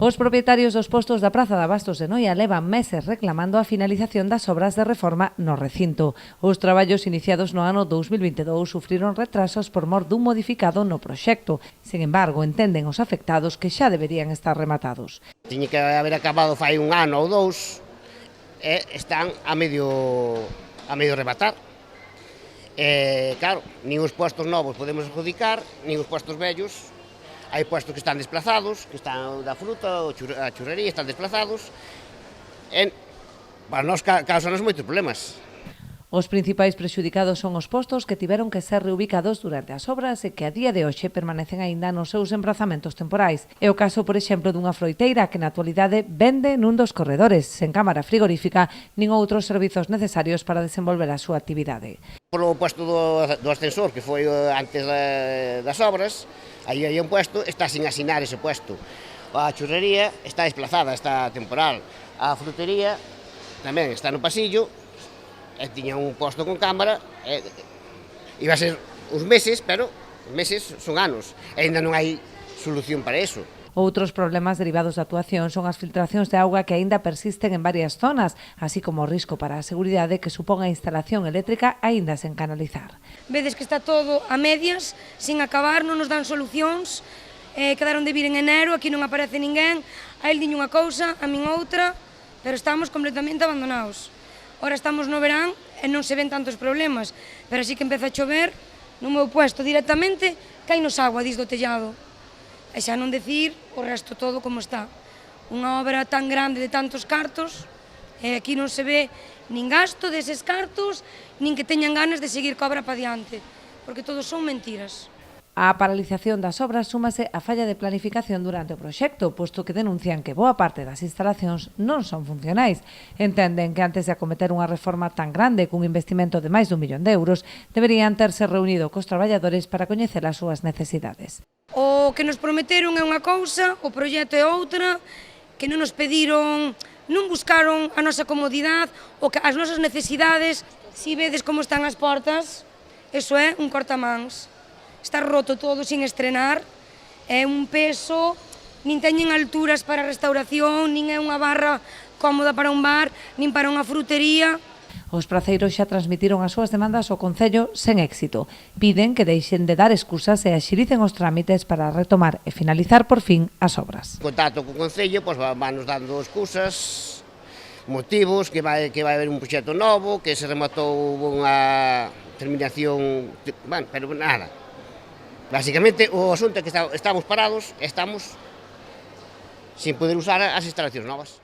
Os propietarios dos postos da Praza de Abastos de Noia levan meses reclamando a finalización das obras de reforma no recinto. Os traballos iniciados no ano 2022 sufriron retrasos por mor dun modificado no proxecto. Sin embargo, entenden os afectados que xa deberían estar rematados. Tiña que haber acabado fai un ano ou dous e están a medio rematar. Claro, nin os postos novos podemos adjudicar, nin os postos vellos. Hai postos que están desplazados, que están da fruta, a churrería, están desplazados. Para nós causanos moitos problemas. Os principais prexudicados son os postos que tiveron que ser reubicados durante as obras e que a día de hoxe permanecen aínda nos seus emprazamentos temporais. É o caso, por exemplo, dunha froiteira que na actualidade vende nun dos corredores, sen cámara frigorífica nin outros servizos necesarios para desenvolver a súa actividade. Polo posto do ascensor, que foi antes das obras, aí hai un puesto, está sin asinar ese puesto. A churrería está desplazada, está temporal. A frutería tamén está no pasillo, tiña un posto con cámara, iba a ser uns meses, pero meses son anos, e ainda non hai solución para eso. Outros problemas derivados da actuación son as filtracións de auga que aínda persisten en varias zonas, así como o risco para a seguridade que supón a instalación eléctrica aínda sen canalizar. Vedes que está todo a medias, sin acabar, non nos dan solucións, quedaron de vir en enero, aquí non aparece ninguén, a el diño unha cousa, a min outra, pero estamos completamente abandonados. Ora estamos no verán e non se ven tantos problemas, pero así que empeza a chover, no meu puesto directamente, cainos agua dis do tellado. E xa non decir o resto todo como está. Unha obra tan grande de tantos cartos, e aquí non se ve nin gasto deses cartos, nin que teñan ganas de seguir ca obra pa diante, porque todos son mentiras. A paralización das obras súmase a falla de planificación durante o proxecto, posto que denuncian que boa parte das instalacións non son funcionais. Entenden que antes de acometer unha reforma tan grande cun investimento de máis d'1 millón de euros, deberían terse reunido cos traballadores para coñecer as súas necesidades. O que nos prometeron é unha cousa, o proxecto é outra, que non nos pediron, non buscaron a nosa comodidade, as nosas necesidades. Si vedes como están as portas, eso é un cortamans. Está roto todo sin estrenar, é un peso, nin teñen alturas para restauración, nin é unha barra cómoda para un bar, nin para unha frutería. Os praceiros xa transmitiron as súas demandas ao Concello sen éxito. Piden que deixen de dar excusas e axilicen os trámites para retomar e finalizar por fin as obras. En contacto co Concello, van nos dando excusas, motivos, que vai haber un proxecto novo, que se rematou unha terminación, pero nada. Basicamente, o asunto é que estamos parados, estamos sin poder usar as instalacións novas.